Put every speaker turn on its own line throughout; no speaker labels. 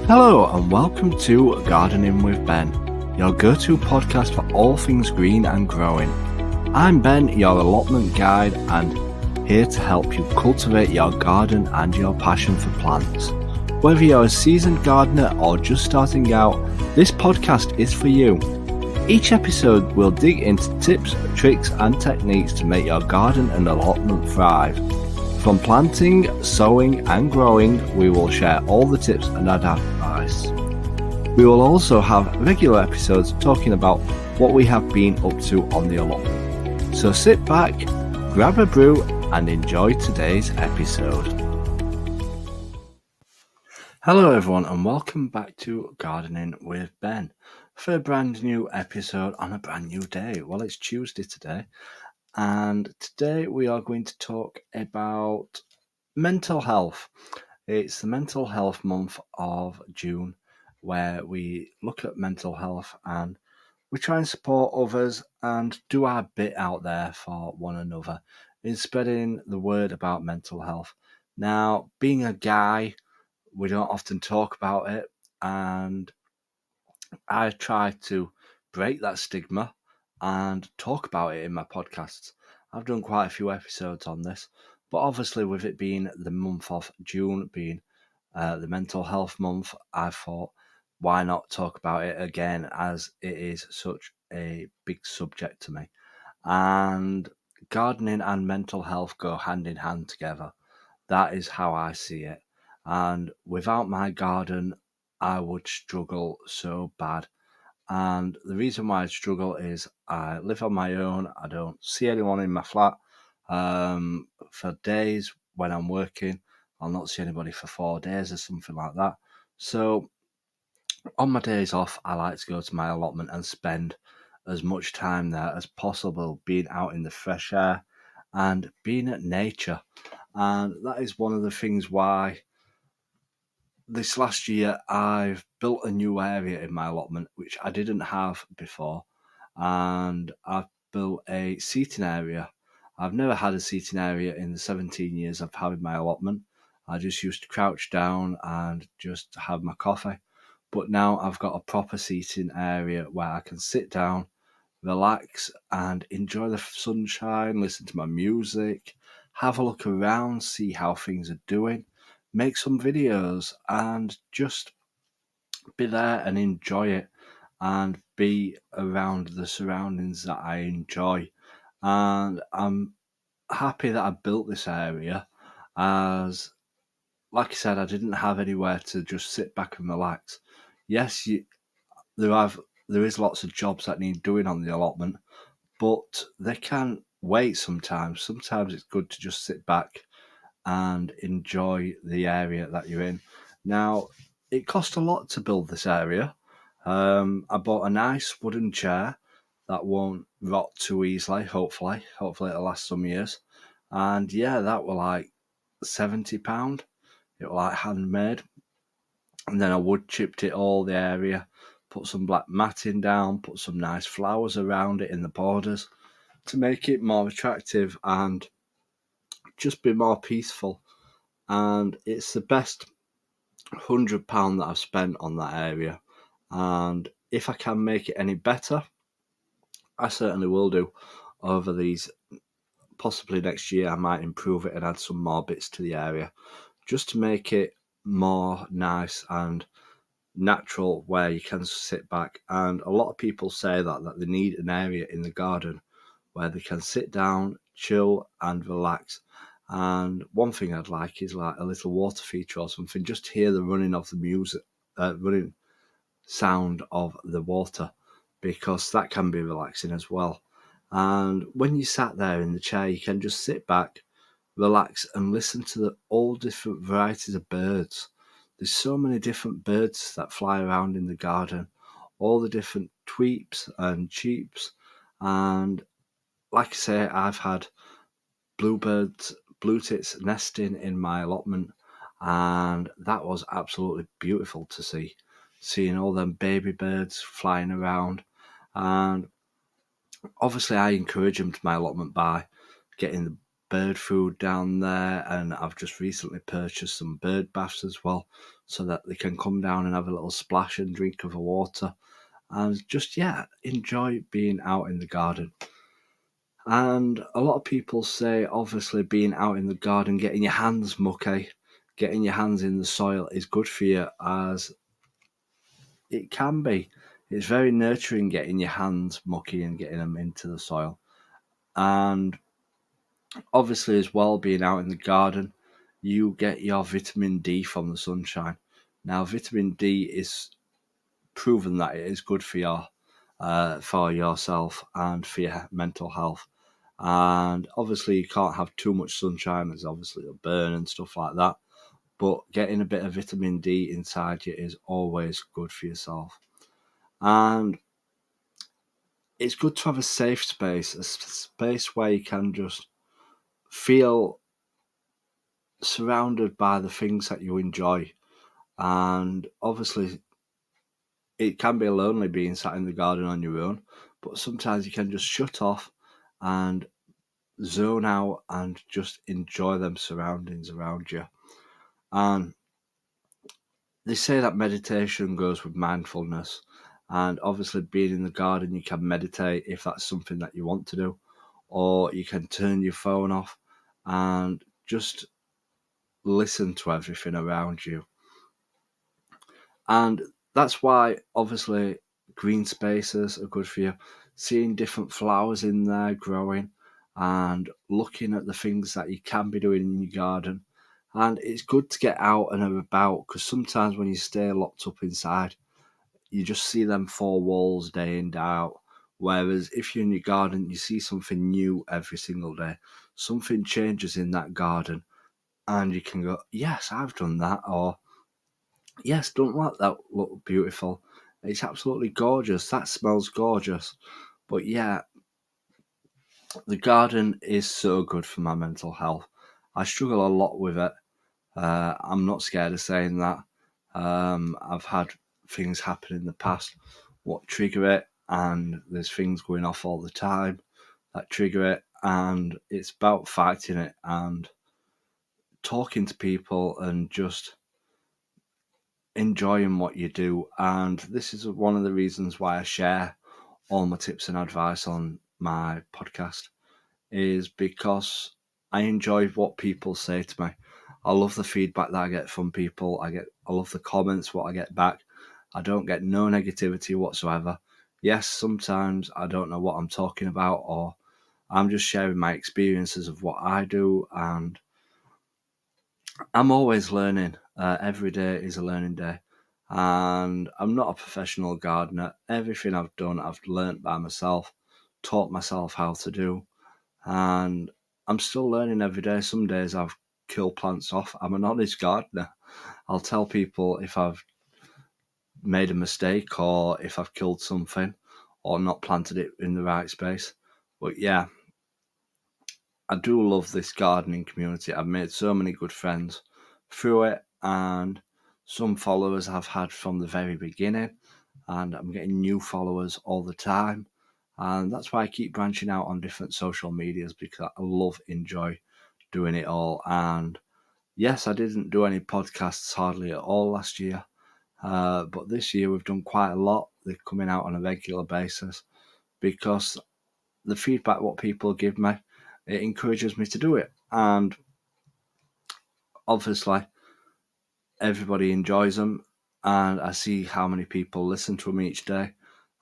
Hello and welcome to Gardening with Ben, your go-to podcast for all things green and growing. I'm Ben, your allotment guide, and here to help you cultivate your garden and your passion for plants. Whether you're a seasoned gardener or just starting out, this podcast is for you. Each episode will dig into tips, tricks and techniques to make your garden and allotment thrive. From planting, sowing and growing, we will share all the tips and advice. We will also have regular episodes talking about what we have been up to on the allotment. So sit back, grab a brew and enjoy today's episode. Hello everyone and welcome back to Gardening with Ben for a brand new episode on a brand new day. Well, it's Tuesday today. And today we are going to talk about mental health. It's the mental health month of June where we look at mental health and we try and support others and do our bit out there for one another in spreading the word about mental health. Now, being a guy, we don't often talk about it, and I try to break that stigma and talk about it in my podcasts. I've done quite a few episodes on this, but obviously with it being the month of June, being the mental health month, I thought, why not talk about it again, as it is such a big subject to me. And gardening and mental health go hand in hand together. That is how I see it. And without my garden, I would struggle so bad. And the reason why I struggle is I live on my own. I don't see anyone in my flat for days when I'm working. I'll not see anybody for 4 days or something like that. So on my days off, I like to go to my allotment and spend as much time there as possible, being out in the fresh air and being at nature. And that is one of the things why this last year I've built a new area in my allotment which I didn't have before, and I've built a seating area. I've never had a seating area in the 17 years I've had my allotment. I just used to crouch down and just have my coffee, but now I've got a proper seating area where I can sit down, relax and enjoy the sunshine, listen to my music, have a look around, see how things are doing, make some videos and just be there and enjoy it and be around the surroundings that I enjoy. And I'm happy that I built this area, as like I said, I didn't have anywhere to just sit back and relax. Yes, there is lots of jobs that need doing on the allotment, but they can wait sometimes. Sometimes it's good to just sit back and enjoy the area that you're in. Now, it cost a lot to build this area. I bought a nice wooden chair that won't rot too easily, hopefully it'll last some years. And yeah, that were like £70. It was like handmade. And then I wood chipped it all the area, put some black matting down, put some nice flowers around it in the borders to make it more attractive and just be more peaceful. And it's the best £100 that I've spent on that area, and if I can make it any better, I certainly will do. Over these, possibly next year, I might improve it and add some more bits to the area just to make it more nice and natural, where you can sit back. And a lot of people say that they need an area in the garden where they can sit down, chill and relax. And one thing I'd like is like a little water feature or something, just to hear the running of the music, running sound of the water, because that can be relaxing as well. And when you sat there in the chair, you can just sit back, relax and listen to all different varieties of birds. There's so many different birds that fly around in the garden, all the different tweeps and cheeps. And like I say, I've had bluebirds, blue tits nesting in my allotment, and that was absolutely beautiful to see, seeing all them baby birds flying around. And obviously I encourage them to my allotment by getting bird food down there, and I've just recently purchased some bird baths as well, so that they can come down and have a little splash and drink of the water, and just enjoy being out in the garden. And a lot of people say, obviously, being out in the garden, getting your hands mucky, getting your hands in the soil is good for you, as it can be. It's very nurturing getting your hands mucky and getting them into the soil. And obviously, as well, being out in the garden, you get your vitamin D from the sunshine. Now, vitamin D is proven that it is good for yourself and for your mental health. And obviously, you can't have too much sunshine. There's obviously a burn and stuff like that. But getting a bit of vitamin D inside you is always good for yourself. And it's good to have a safe space, a space where you can just feel surrounded by the things that you enjoy. And obviously, it can be lonely being sat in the garden on your own, but sometimes you can just shut off and zone out and just enjoy them surroundings around you. And they say that meditation goes with mindfulness, and obviously being in the garden, you can meditate if that's something that you want to do, or you can turn your phone off and just listen to everything around you. And that's why obviously green spaces are good for you. Seeing different flowers in there growing and looking at the things that you can be doing in your garden. And it's good to get out and about, because sometimes when you stay locked up inside, you just see them four walls day in, day out. Whereas if you're in your garden, you see something new every single day. Something changes in that garden, and you can go, yes, I've done that, or yes, don't let that look beautiful. It's absolutely gorgeous. That smells gorgeous. But yeah, the garden is so good for my mental health. I struggle a lot with it. I'm not scared of saying that. I've had things happen in the past what trigger it, and there's things going off all the time that trigger it, and it's about fighting it and talking to people and just enjoying what you do. And this is one of the reasons why I share all my tips and advice on my podcast, is because I enjoy what people say to me. I love the feedback that I get from people. I love the comments, what I get back. I don't get no negativity whatsoever. Yes, sometimes I don't know what I'm talking about, or I'm just sharing my experiences of what I do, and I'm always learning. Every day is a learning day. And I'm not a professional gardener. Everything I've done, I've learnt by myself, taught myself how to do. And I'm still learning every day. Some days I've killed plants off. I'm an honest gardener. I'll tell people if I've made a mistake or if I've killed something or not planted it in the right space. But yeah, I do love this gardening community. I've made so many good friends through it, and some followers I've had from the very beginning, and I'm getting new followers all the time. And that's why I keep branching out on different social medias, because I enjoy doing it all. And yes, I didn't do any podcasts hardly at all last year, but this year we've done quite a lot. They're coming out on a regular basis because the feedback what people give me, it encourages me to do it. And obviously everybody enjoys them, and I see how many people listen to them each day.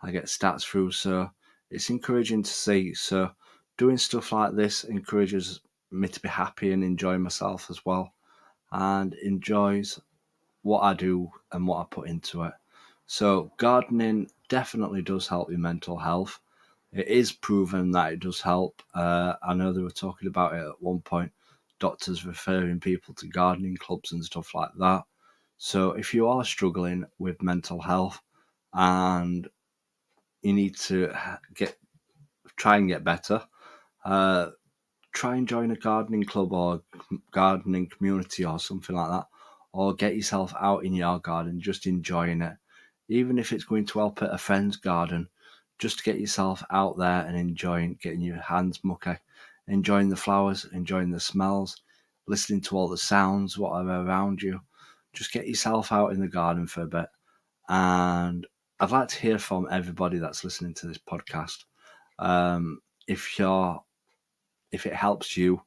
I get stats through, so it's encouraging to see. So doing stuff like this encourages me to be happy and enjoy myself as well, and enjoys what I do and what I put into it. So gardening definitely does help your mental health. It is proven that it does help. I know they were talking about it at one point, doctors referring people to gardening clubs and stuff like that. So if you are struggling with mental health and you need to try and get better, try and join a gardening club or gardening community or something like that, or get yourself out in your garden, just enjoying it. Even if it's going to help at a friend's garden, just to get yourself out there and enjoying getting your hands mucky. enjoying the flowers, enjoying the smells, listening to all the sounds, whatever around you. Just get yourself out in the garden for a bit. And I'd like to hear from everybody that's listening to this podcast. If it helps you,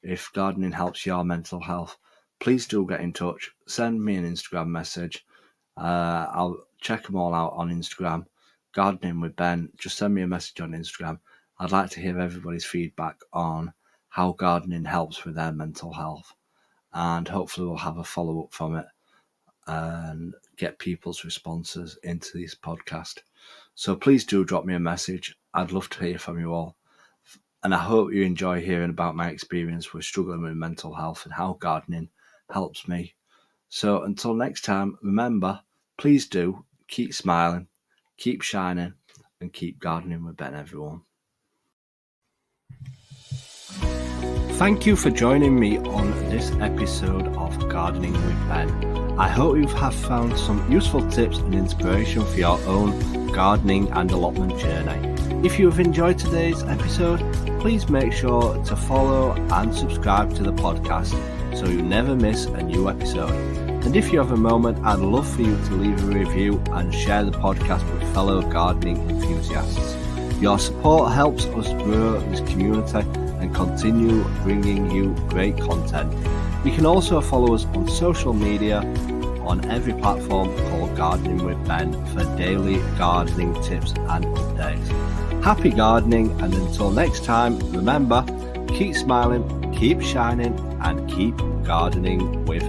if gardening helps your mental health, please do get in touch. Send me an Instagram message. I'll check them all out on Instagram. Gardening with Ben. Just send me a message on Instagram. I'd like to hear everybody's feedback on how gardening helps with their mental health. And hopefully we'll have a follow-up from it and get people's responses into this podcast. So please do drop me a message. I'd love to hear from you all. And I hope you enjoy hearing about my experience with struggling with mental health and how gardening helps me. So until next time, remember, please do keep smiling, keep shining, and keep gardening with Ben, everyone. Thank you for joining me on this episode of Gardening with Ben. I hope you have found some useful tips and inspiration for your own gardening and allotment journey. If you have enjoyed today's episode, please make sure to follow and subscribe to the podcast so you never miss a new episode. And if you have a moment, I'd love for you to leave a review and share the podcast with fellow gardening enthusiasts. Your support helps us grow this community and continue bringing you great content. You can also follow us on social media on every platform called Gardening with Ben for daily gardening tips and updates. Happy gardening, and until next time, remember, keep smiling, keep shining, and keep gardening with